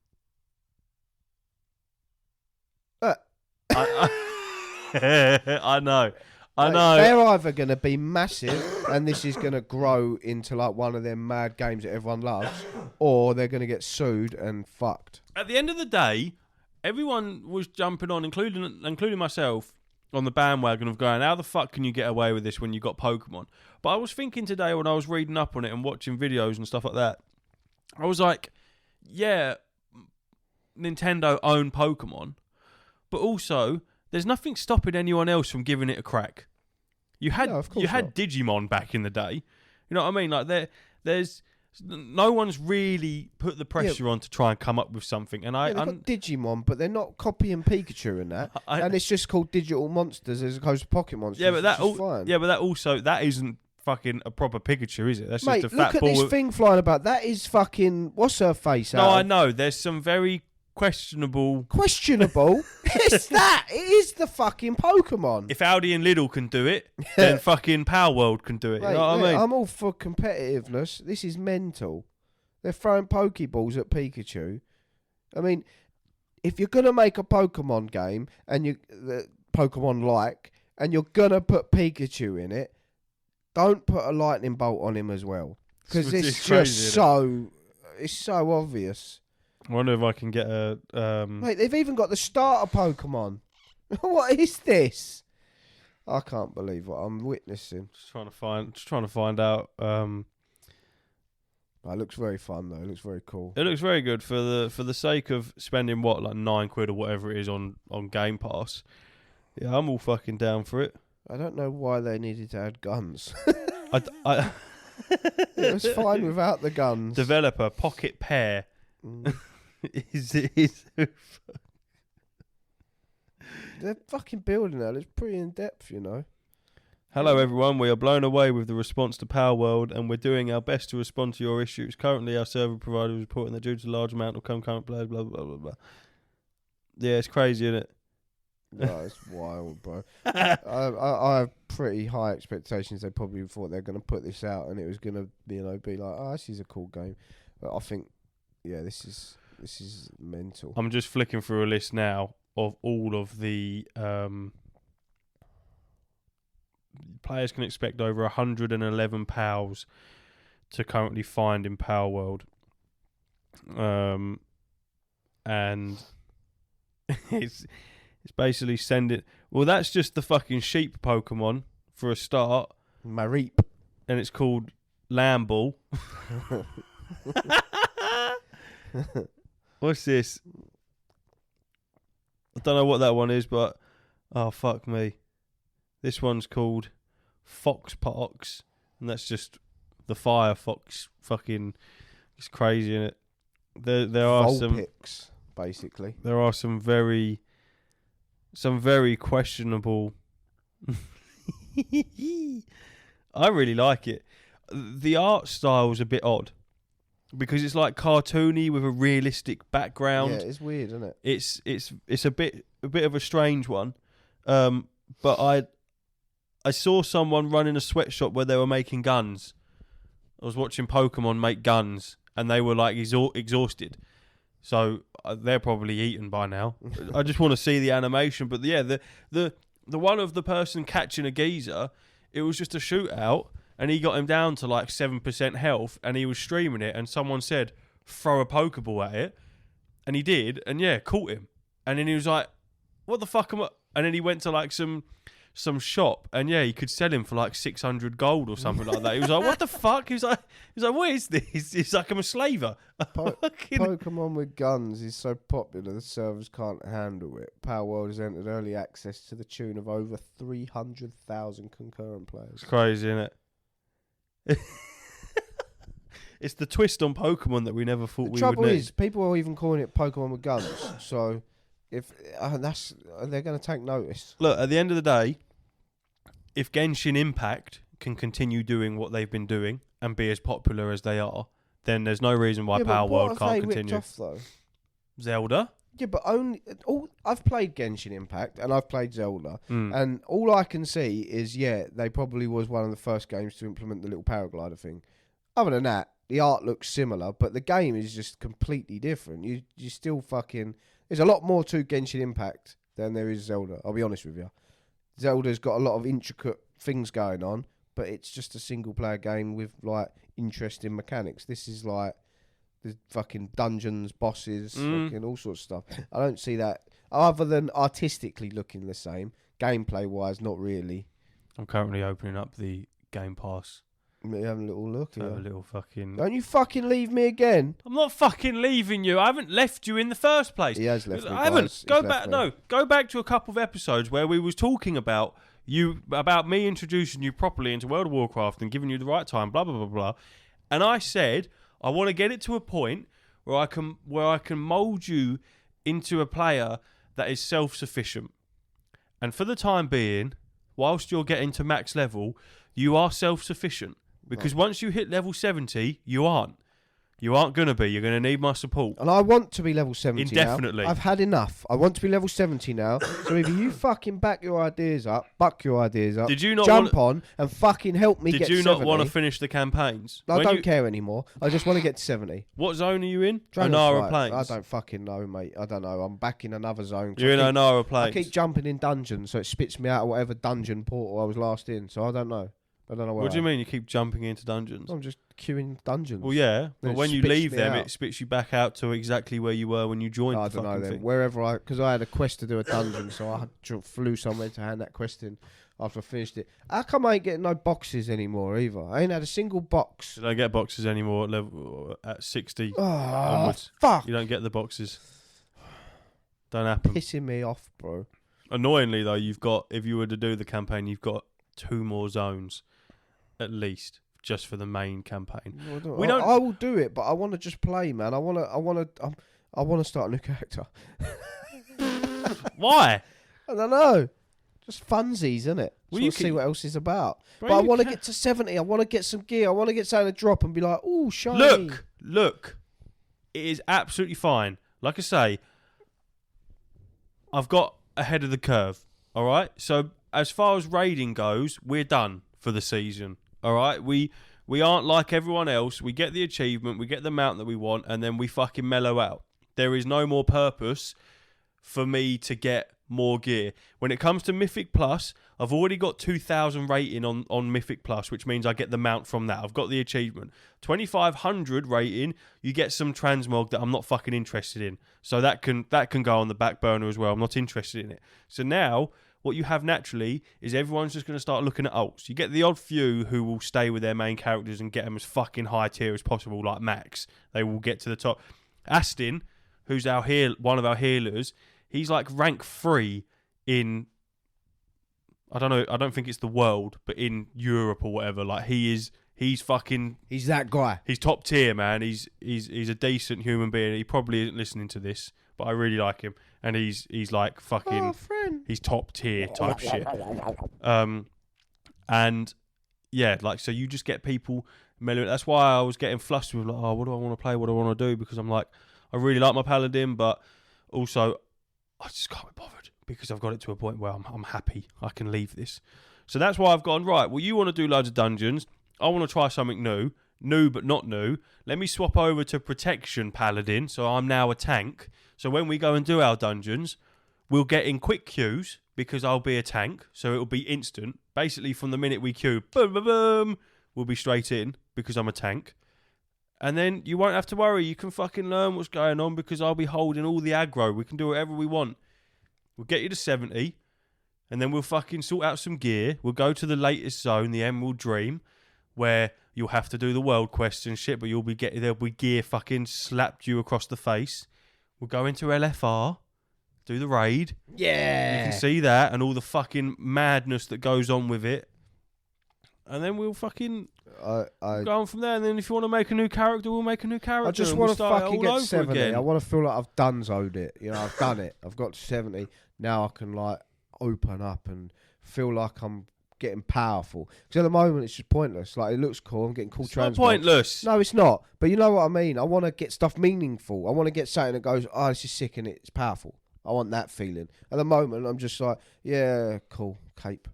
I know. They're either going to be massive and this is going to grow into like one of them mad games that everyone loves, or they're going to get sued and fucked. At the end of the day, everyone was jumping on, including myself, on the bandwagon of going, how the fuck can you get away with this when you got Pokemon? But I was thinking today when I was reading up on it and watching videos and stuff like that, I was like, yeah, Nintendo own Pokemon, but also there's nothing stopping anyone else from giving it a crack. You had Digimon back in the day. You know what I mean? Like there's no one's really put the pressure on to try and come up with something. And they've got Digimon, but they're not copying Pikachu and that. And it's just called Digital Monsters as opposed to Pocket Monsters. Yeah, but fine. Yeah, but that isn't fucking a proper Pikachu, is it? That's Mate, just a fat look ball. Look at this thing flying about. That is fucking what's her face? No, I know. There's some very questionable. It's that. It is the fucking Pokemon. If Audi and Lidl can do it, then fucking Palworld can do it. Mate, you know what I mean? I'm all for competitiveness. This is mental. They're throwing Pokeballs at Pikachu. I mean, if you're gonna make a Pokemon game and Pokemon-like, and you're gonna put Pikachu in it, don't put a lightning bolt on him as well, because it's just so. It's so obvious. I wonder if I can get a. Mate, they've even got the starter Pokemon. What is this? I can't believe what I'm witnessing. Just trying to find out. It looks very fun though. It looks very cool. It looks very good for the sake of spending what, like £9 or whatever it is on Game Pass. Yeah, I'm all fucking down for it. I don't know why they needed to add guns. I It was fine without the guns. Developer Pocket Pair. is They're fucking building that. It's pretty in depth, you know. Hello everyone, we are blown away with the response to Palworld and we're doing our best to respond to your issues. Currently our server provider is reporting that due to a large amount of concurrent players, blah blah blah blah. Yeah, it's crazy, isn't it? No, it's wild, bro. I have pretty high expectations. They probably thought they're going to put this out and it was going to, you know, be like, oh, this is a cool game. But I think, yeah, this is mental. I'm just flicking through a list now of all of the players can expect over 111 pals to currently find in Palworld. And it's basically sending. Well, that's just the fucking sheep Pokemon for a start. Mareep. And it's called Lamble. What's this? I don't know what that one is, but oh fuck me. This one's called Foxpox, and that's just the Firefox. Fucking, it's crazy, isn't it? There are Vulpix, basically. There are some very questionable. I really like it. The art style's a bit odd because it's like cartoony with a realistic background. Yeah, it's weird, isn't it? It's a bit of a strange one. But I saw someone running a sweatshop where they were making guns. I was watching Pokemon make guns, and they were like exhausted. So they're probably eaten by now. I just want to see the animation. But yeah, the one of the person catching a geezer, it was just a shootout, and he got him down to like 7% health, and he was streaming it, and someone said, throw a Pokeball at it. And he did, and yeah, caught him. And then he was like, what the fuck am I? And then he went to like some shop, and yeah, he could sell him for like 600 gold or something like that. He was like, what the fuck? He was like, what is this? He's like, I'm a slaver. Pokemon with guns is so popular the servers can't handle it. Palworld has entered early access to the tune of over 300,000 concurrent players. It's crazy, isn't it? It's the twist on Pokemon that we never thought we would need. The trouble is, people are even calling it Pokemon with guns, so if they're going to take notice. Look, at the end of the day, if Genshin Impact can continue doing what they've been doing and be as popular as they are, then there's no reason why Palworld can't continue. Off, though? Zelda? Yeah, but I've played Genshin Impact and I've played Zelda, and all I can see is, yeah, they probably was one of the first games to implement the little paraglider thing. Other than that, the art looks similar, but the game is just completely different. You still fucking... There's a lot more to Genshin Impact than there is Zelda, I'll be honest with you. Zelda's got a lot of intricate things going on, but it's just a single-player game with, like, interesting mechanics. This is, like, the fucking dungeons, bosses, fucking all sorts of stuff. I don't see that, other than artistically looking the same. Gameplay-wise, not really. I'm currently opening up the Game Pass. You having a little look. Have a little fucking... Don't you fucking leave me again. I'm not fucking leaving you. I haven't left you in the first place. He has left me, I haven't. Guys. Go back to a couple of episodes where we was talking about me introducing you properly into World of Warcraft and giving you the right time, blah, blah, blah, blah. And I said, I want to get it to a point where I can mould you into a player that is self-sufficient. And for the time being, whilst you're getting to max level, you are self-sufficient. Because once you hit level 70, you aren't. You aren't going to be. You're going to need my support. And I want to be level 70 indefinitely. Now. I've had enough. I want to be level 70 now. So either you fucking buck your ideas up, Did you not jump on and fucking help me get to 70. Did you not want to finish the campaigns? I don't care anymore. I just want to get to 70. What zone are you in? Onara Plains? I don't fucking know, mate. I don't know. I'm back in another zone. You're in Onara Plains? I keep jumping in dungeons, so it spits me out of whatever dungeon portal I was last in, so I don't know. I don't know where. What do you mean you keep jumping into dungeons? I'm just queuing dungeons. Well, yeah, but when you leave them, out. it spits you back out to exactly where you were when you joined. I the don't know fucking then. thing. Wherever because I had a quest to do a dungeon, so I flew somewhere to hand that quest in after I finished it. How come I ain't getting no boxes anymore either? I ain't had a single box. You don't get boxes anymore at 60 Oh, onwards. fuck. You don't get the boxes. Don't happen. Pissing me off, bro. Annoyingly though, if you were to do the campaign, you've got 2 more zones at least just for the main campaign. I will do it, but I want to just play, man. I want to start a new character. Why? I don't know. Just funsies, innit? Well, You see what else is about. Bro, but I want to get to 70. I want to get some gear. I want to get something to drop and be like, ooh, shiny. Look. It is absolutely fine. Like I say, I've got ahead of the curve. All right? So as far as raiding goes, we're done for the season. All right? We aren't like everyone else. We get the achievement, we get the mount that we want, and then we fucking mellow out. There is no more purpose for me to get more gear. When it comes to Mythic Plus, I've already got 2,000 rating on Mythic Plus, which means I get the mount from that. I've got the achievement. 2,500 rating, you get some transmog that I'm not fucking interested in. So that can go on the back burner as well. I'm not interested in it. So now, what you have naturally is everyone's just going to start looking at alts. You get the odd few who will stay with their main characters and get them as fucking high tier as possible, like Max. They will get to the top. Astin, who's one of our healers, he's like rank 3 in, I don't know, I don't think it's the world, but in Europe or whatever. Like he's that guy. He's top tier, man. He's a decent human being. He probably isn't listening to this, but I really like him. And he's like fucking, he's top tier type shit. And yeah, like, so you just get people mellow. That's why I was getting flustered with like, oh, what do I want to play? What do I want to do? Because I'm like, I really like my paladin, but also I just can't be bothered because I've got it to a point where I'm happy. I can leave this. So that's why I've gone, right, well, you want to do loads of dungeons. I want to try something new but not new. Let me swap over to Protection Paladin, so I'm now a tank. So when we go and do our dungeons, we'll get in quick queues because I'll be a tank, so it'll be instant. Basically, from the minute we queue, boom, boom, boom, we'll be straight in because I'm a tank. And then you won't have to worry. You can fucking learn what's going on because I'll be holding all the aggro. We can do whatever we want. We'll get you to 70, and then we'll fucking sort out some gear. We'll go to the latest zone, the Emerald Dream, where you'll have to do the world quests and shit, but there'll be gear fucking slapped you across the face. We'll go into LFR, do the raid. Yeah. You can see that and all the fucking madness that goes on with it. And then we'll fucking go on from there. And then if you want to make a new character, we'll make a new character. I just want to fucking get 70. Again. I want to feel like I've donezoed it. You know, I've done it. I've got 70. Now I can like open up and feel like I'm getting powerful. Because at the moment it's just pointless. Like, it looks cool. I'm getting cool transmogs. It's not pointless. No, it's not. But you know what I mean. I want to get stuff meaningful. I want to get something that goes, oh, this is sick and it's powerful. I want that feeling. At the moment, I'm just like, yeah, cool, cape.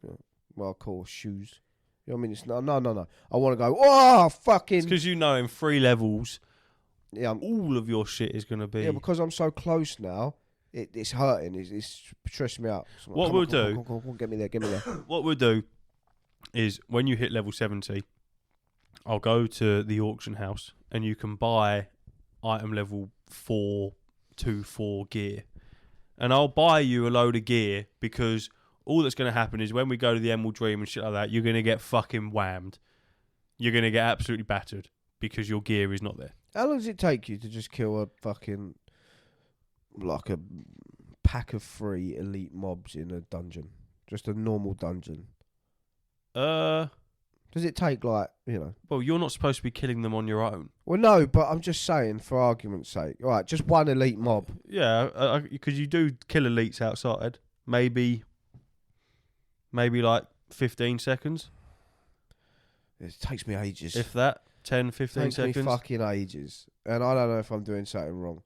Yeah, well, cool, shoes. You know what I mean? It's no. I want to go, oh, fucking. It's because you know in 3 levels, yeah, all of your shit is going to be. Yeah, because I'm so close now, it's hurting. It's stressing me out. So what we'll do. Come on, get me there. What we'll do is when you hit level 70, I'll go to the auction house and you can buy item level 4 to 4 gear. And I'll buy you a load of gear because all that's going to happen is when we go to the Emerald Dream and shit like that, you're going to get fucking whammed. You're going to get absolutely battered because your gear is not there. How long does it take you to just kill a fucking, like a pack of 3 elite mobs in a dungeon? Just a normal dungeon. Does it take, like, you know? Well, you're not supposed to be killing them on your own. Well, no, but I'm just saying, for argument's sake. All right, just one elite mob. Yeah, because you do kill elites outside. Maybe like 15 seconds. It takes me ages. If that, 10, 15 seconds. It takes me fucking ages. And I don't know if I'm doing something wrong.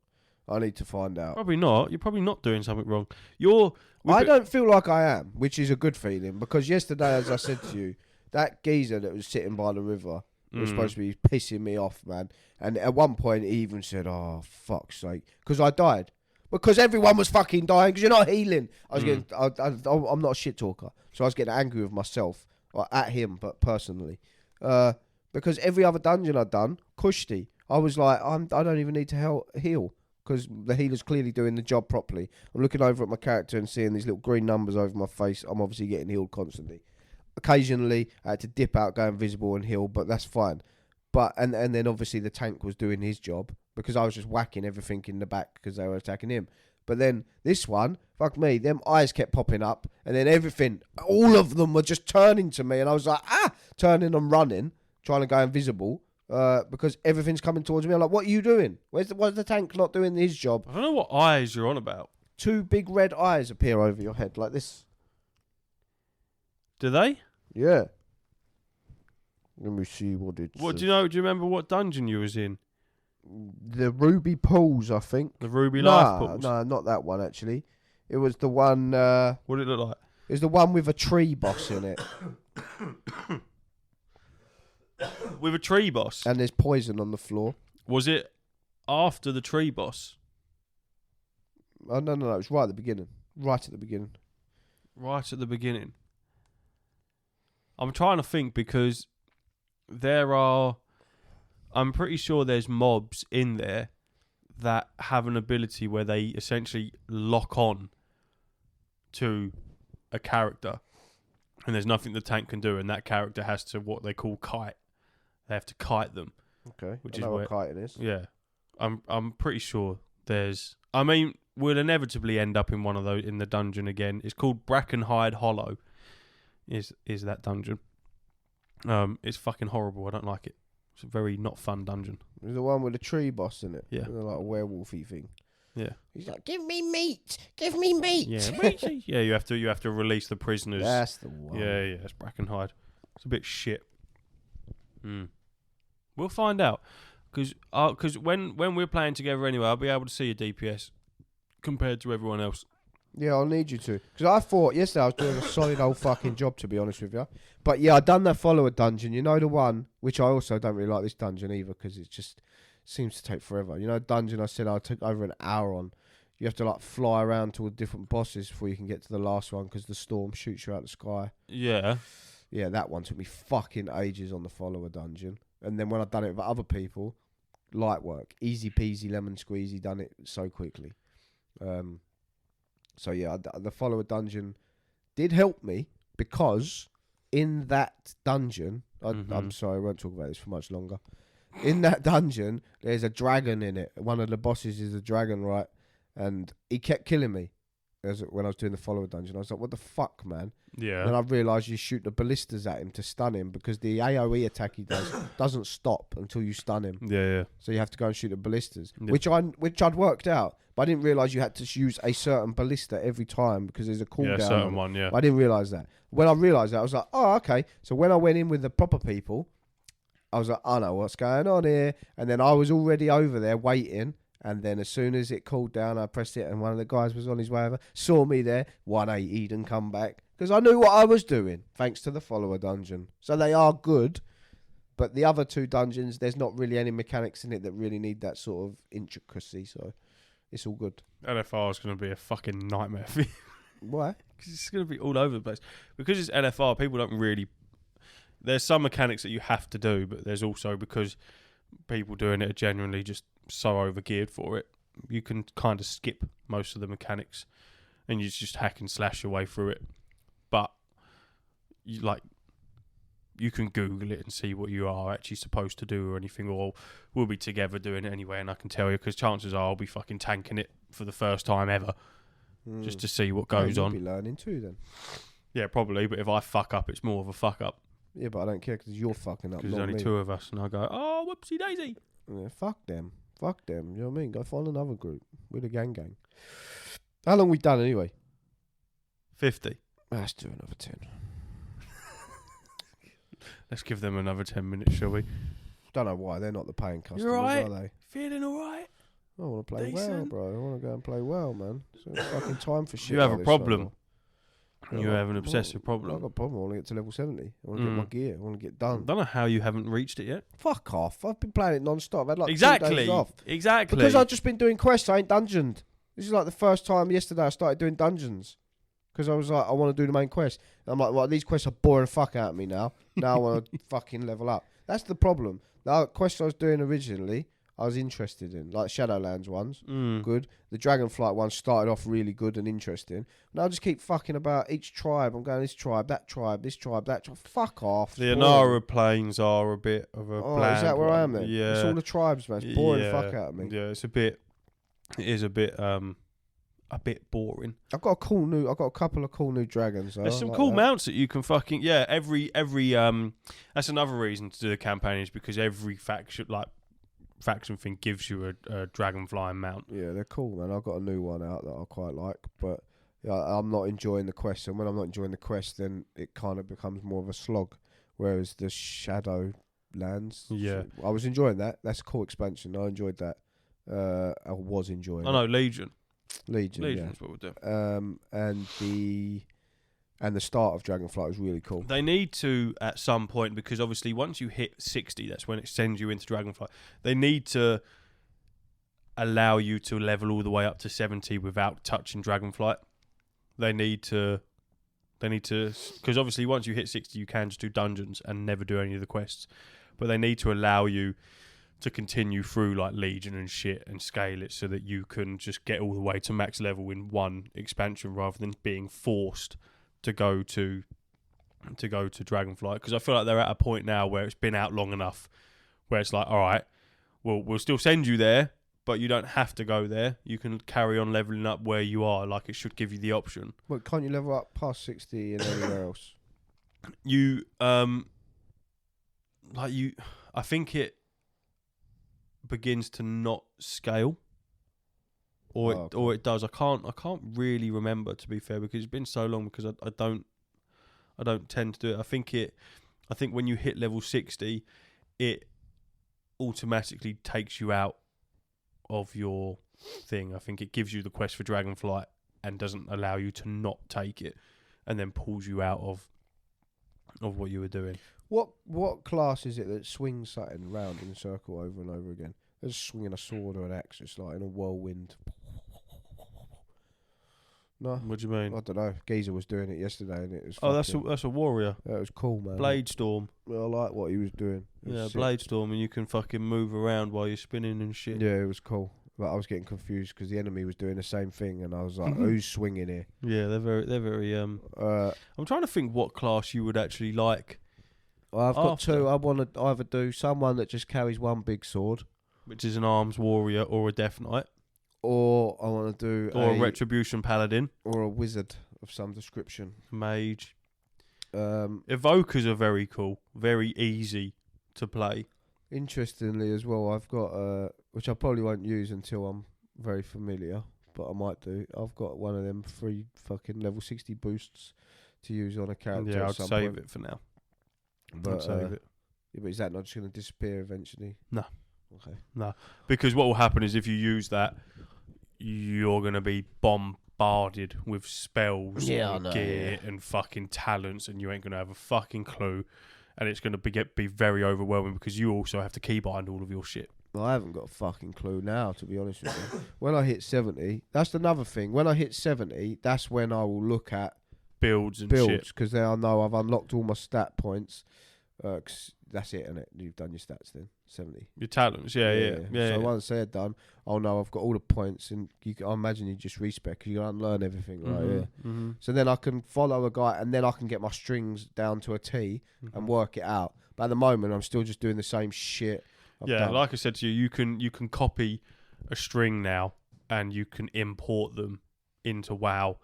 I need to find out. Probably not. You're probably not doing something wrong. I don't feel like I am, which is a good feeling. Because yesterday, as I said to you, that geezer that was sitting by the river was supposed to be pissing me off, man. And at one point, he even said, oh, fuck's sake. Because I died. Because everyone was fucking dying because you're not healing. I was getting, I'm not a shit talker. So I was getting angry with myself. or at him, but personally, because every other dungeon I'd done, Kushti, I was like, I don't even need to heal. Because the healer's clearly doing the job properly. I'm looking over at my character and seeing these little green numbers over my face. I'm obviously getting healed constantly. Occasionally, I had to dip out, go invisible and heal, but that's fine. But and then obviously the tank was doing his job because I was just whacking everything in the back because they were attacking him. But then this one, fuck me, them eyes kept popping up and then everything, all of them were just turning to me and I was like, turning and running, trying to go invisible. Because everything's coming towards me. I'm like, what are you doing? Why's the tank not doing his job? I don't know what eyes you're on about. 2 big red eyes appear over your head like this. Do they? Yeah. Let me see what it What says. do you remember what dungeon you was in? The Ruby Pools, I think. The Ruby Life Pools? No, not that one actually. It was the one. What did it look like? It was the one with a tree boss in it. With a tree boss. And there's poison on the floor. Was it after the tree boss? Oh, no. It was right at the beginning. Right at the beginning. Right at the beginning. I'm trying to think because I'm pretty sure there's mobs in there that have an ability where they essentially lock on to a character. And there's nothing the tank can do, and that character has to what they call kite. They have to kite them. Okay. Which I is know where what kiting is. Yeah, I'm pretty sure there's. I mean, we'll inevitably end up in one of those in the dungeon again. It's called Brackenhide Hollow. Is that dungeon? It's fucking horrible. I don't like it. It's a very not fun dungeon. There's the one with the tree boss in it. Yeah, like a werewolfy thing. Yeah. He's like, give me meat. Yeah, yeah. You have to release the prisoners. That's the one. Yeah. It's Brackenhide. It's a bit shit. We'll find out, because when we're playing together anyway, I'll be able to see your DPS compared to everyone else. Yeah, I'll need you to, because I thought yesterday I was doing a solid old fucking job, to be honest with you. But yeah, I done that follower dungeon. You know the one which I also don't really like this dungeon either because it just seems to take forever. You know, dungeon I said I took over an hour on. You have to like fly around to all different bosses before you can get to the last one because the storm shoots you out the sky. Yeah. Yeah, that one took me fucking ages on the follower dungeon. And then when I've done it with other people, light work, easy peasy lemon squeezy, done it so quickly. So yeah, the follower dungeon did help me because in that dungeon, I'm sorry, I won't talk about this for much longer. In that dungeon, there's a dragon in it. One of the bosses is a dragon, right? And he kept killing me when I was doing the follower dungeon. I was like, what the fuck, man? Yeah. And then I realised you shoot the ballistas at him to stun him because the AoE attack he does doesn't stop until you stun him. Yeah. So you have to go and shoot the ballistas, Yeah. which I'd worked out. But I didn't realise you had to use a certain ballista every time because there's a cooldown. Yeah, a certain one, yeah. But I didn't realise that. When I realised that, I was like, oh, okay. So when I went in with the proper people, I was like, I know what's going on here. And then I was already over there waiting. And then as soon as it cooled down, I pressed it and one of the guys was on his way over, saw me there, 180'd and come back. Because I knew what I was doing, thanks to the follower dungeon. So they are good. But the other 2 dungeons, there's not really any mechanics in it that really need that sort of intricacy. So it's all good. LFR is going to be a fucking nightmare for you. Why? Because it's going to be all over the place. Because it's LFR, people don't really... There's some mechanics that you have to do, but there's also because people doing it are genuinely just so over-geared for it, you can kind of skip most of the mechanics and you just hack and slash your way through it. But you can Google it and see what you are actually supposed to do or anything, or we'll be together doing it anyway, and I can tell you, because chances are I'll be fucking tanking it for the first time ever, just to see what goes on. You'll be learning too then. Yeah, probably, but if I fuck up, it's more of a fuck up. Yeah, but I don't care because you're fucking up. Because there's only me. 2 of us, and I go, oh, whoopsie daisy. Yeah, fuck them. You know what I mean? Go find another group. We're the gang. How long we done anyway? 50. Let's do another 10. Let's give them another 10 minutes, shall we? Don't know why. They're not the paying customers, You alright? are they? Feeling alright? I want to play well, Decent. bro. I want to go and play well, man. So it's fucking time for shit. You have like a this problem. no You have an obsessive I've problem. got a problem. I want to get to level 70. I want to get my gear. I want to get I done. don't know how you haven't reached it yet. Fuck off. I've been playing it non-stop. I've had like 2 Exactly. days off. Exactly. Because I've just been doing quests. I ain't dungeoned. This is like the first time yesterday I started doing dungeons. because I was like, I want to do the main quest. And I'm like, well, these quests are boring the fuck out of me now. Now I want to fucking level up. That's the problem. The quest I was doing originally, I was interested in, like Shadowlands ones, good. The Dragonflight ones started off really good and interesting. And I just keep fucking about each tribe. I'm going this tribe, that tribe, this tribe, that tribe. Fuck off. The Anara plains are a bit of a bland is that where one. I am then? Yeah. It's all the tribes, man. It's boring the fuck out of me. Yeah, it is a bit boring. I've got a couple of cool new dragons. There's some cool mounts that you can fucking every that's another reason to do the campaign is because every faction thing gives you a dragonfly mount. Yeah, they're cool, man. I've got a new one out that I quite like, but I'm not enjoying the quest, and when I'm not enjoying the quest, then it kind of becomes more of a slog. Whereas the Shadowlands, I was enjoying that. That's a cool expansion. I enjoyed that. I was enjoying. I know Legion. Legion's what we'll do. And the start of Dragonflight was really cool. They need to, at some point, because obviously once you hit 60, that's when it sends you into Dragonflight. They need to allow you to level all the way up to 70 without touching Dragonflight. They need to, because obviously once you hit 60, you can just do dungeons and never do any of the quests. But they need to allow you to continue through like Legion and shit and scale it so that you can just get all the way to max level in one expansion rather than being forced to go to Dragonflight, because I feel like they're at a point now where it's been out long enough where it's like, all right, we'll still send you there, but you don't have to go there. You can carry on leveling up where you are. Like, it should give you the option. But can't you level up past 60 and anywhere else? I think it begins to not scale. Or it does. I can't really remember, to be fair, because it's been so long. Because I don't tend to do it. I think when you hit level 60, it automatically takes you out of your thing. I think it gives you the quest for Dragonflight and doesn't allow you to not take it, and then pulls you out of what you were doing. What class is it that swings something round in a circle over and over again? They're just swinging a sword or an axe, it's like in a whirlwind. No. What do you mean? I don't know. Geezer was doing it yesterday, and it was. That's a warrior. Yeah, it was cool, man. Blade Storm. Well, I like what he was doing. Yeah, Blade Storm, and you can fucking move around while you're spinning and shit. Yeah, it was cool. But I was getting confused because the enemy was doing the same thing, and I was like, "Who's swinging here?" Yeah, they're very. I'm trying to think what class you would actually like. Well, I've got two. I want to either do someone that just carries one big sword, which is an arms warrior or a death knight. Or I want to do a retribution paladin. Or a wizard of some description. Mage. Evokers are very cool. Very easy to play. Interestingly as well, I've got, which I probably won't use until I'm very familiar, but I might do. I've got one of them free fucking level 60 boosts to use on a character. Yeah, I'd save it for now. But, I'd save it. Yeah, but is that not just going to disappear eventually? No. Okay. No, because what will happen is if you use that, you're going to be bombarded with spells and gear and fucking talents, and you ain't going to have a fucking clue, and it's going to be very overwhelming because you also have to keybind all of your shit. Well, I haven't got a fucking clue now, to be honest with you. When I hit 70, that's another thing. When I hit 70, that's when I will look at builds, because then I know I've unlocked all my stat points. 'Cause that's it, innit? You've done your stats then. 70. Your talents, yeah. So once they're done, oh no, I've got all the points, and I imagine you just respec because you unlearn everything, right? Yeah. Mm-hmm. So then I can follow a guy, and then I can get my strings down to a T and work it out. But at the moment, I'm still just doing the same shit. I've done. Like I said to you, you can copy a string now, and you can import them into WoW,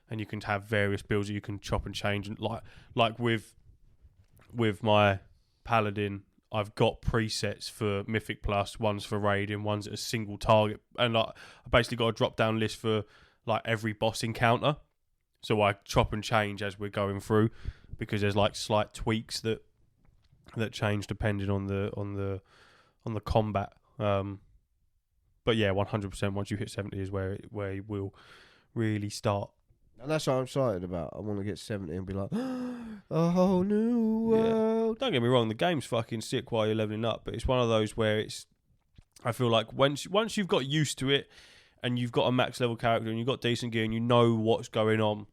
and you can have various builds that you can chop and change, and like with my paladin, I've got presets for Mythic Plus, one's for raiding, one's at a single target, and I basically got a drop down list for like every boss encounter. So I chop and change as we're going through, because there's like slight tweaks that change depending on the combat. But yeah, 100%. Once you hit 70 is where it will really start. And that's what I'm excited about. I want to get 70 and be like, a whole new world. Don't get me wrong, the game's fucking sick while you're leveling up, but it's one of those where I feel like once you've got used to it, and you've got a max level character, and you've got decent gear, and you know what's going on,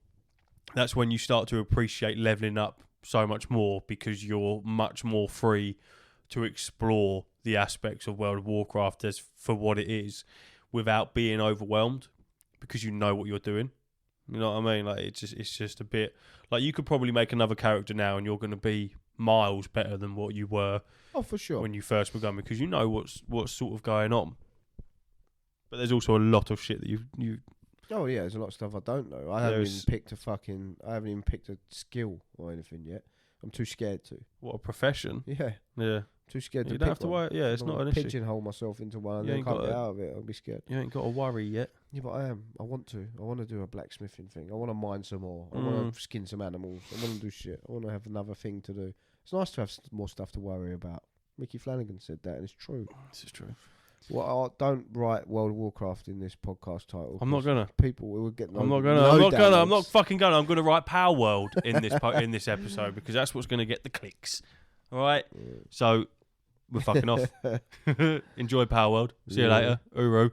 that's when you start to appreciate leveling up so much more, because you're much more free to explore the aspects of World of Warcraft as for what it is, without being overwhelmed, because you know what you're doing. You know what I mean? Like it's just a bit like, you could probably make another character now and you're going to be miles better than what you were. Oh, for sure. When you first begun, because you know what's sort of going on. But there's also a lot of shit that you. Oh yeah, there's a lot of stuff I don't know. I haven't even picked a skill or anything yet. I'm too scared to. What, a profession? Yeah. Yeah. Too scared to. You don't have to worry. Yeah, it's not an issue. Pigeonhole myself into one and then can't get out of it. I'll be scared. You ain't got to worry yet. Yeah, but I am. I want to. I want to do a blacksmithing thing. I want to mine some more. I want to skin some animals. I want to do shit. I want to have another thing to do. It's nice to have more stuff to worry about. Mickey Flanagan said that, and it's true. This is true. Well, don't write World of Warcraft in this podcast title. I'm not gonna. People will get. I'm not fucking gonna. I'm gonna write Palworld in this in this episode, because that's what's gonna get the clicks. All right. Yeah. So we're fucking off. Enjoy Palworld. See you later. Uru.